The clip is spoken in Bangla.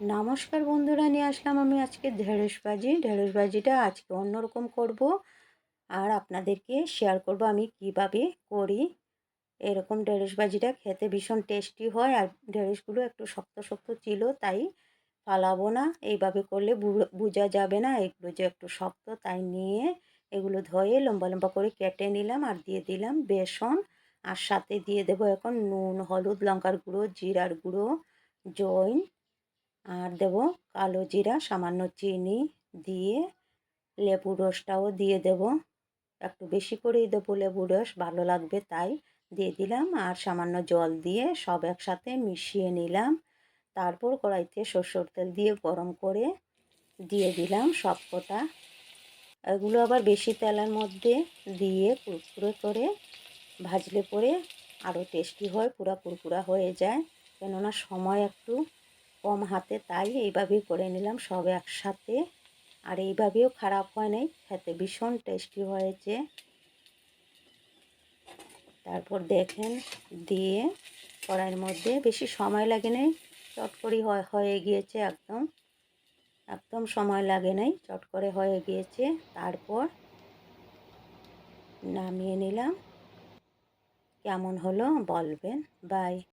নমস্কার বন্ধুরা, নিয়ে আসলাম আমি আজকে ঢেঁড়স ভাজি। ঢেঁড়স ভাজিটা আজকে অন্যরকম করব আর আপনাদেরকে শেয়ার করব আমি কিভাবে করি। এরকম ঢেঁড়স ভাজিটা খেতে ভীষণ টেস্টি হয় আর ঢেঁড়সগুলো একটু শক্ত শক্ত ছিল, তাই ফালাবো না। এইভাবে করলে বোঝা যাবে না এগুলো যে একটু শক্ত, তাই নিয়ে এগুলো ধুয়ে লম্বা লম্বা করে কেটে নিলাম আর দিয়ে দিলাম বেসন। আর সাথে দিয়ে দেবো এখন নুন, হলুদ, লঙ্কার গুঁড়ো, জিরার গুঁড়ো, জৈন, আর দেব কালো জিরা, সামান্য চিনি দিয়ে লেবুর রসটাও দিয়ে দেব। একটু বেশি করেই দেবো লেবুর রস, ভালো লাগবে তাই দিয়ে দিলাম। আর সামান্য জল দিয়ে সব একসাথে মিশিয়ে নিলাম। তারপর কড়াইতে সরষের তেল দিয়ে গরম করে দিয়ে দিলাম সব কটা। এগুলো আবার বেশি তেলের মধ্যে দিয়ে কুরকুরে করে ভাজলে পরে আরও টেস্টি হয়, পুরা কুরকুরা হয়ে যায়। কেননা সময় একটু কম হাতে, তাই এইভাবেই করে নিলাম সব একসাথে। আর এইভাবেও খারাপ হয় নাই, খেতে ভীষণ টেস্টি হয়েছে। তারপর দেখেন দিয়ে কড়াইয়ের মধ্যে বেশি সময় লাগে নাই, চট করে হয়ে গিয়েছে, একদম একদম সময় লাগে নাই, চট করে হয়ে গিয়েছে। তারপর নামিয়ে নিলাম। কেমন হলো বলবেন। বাই।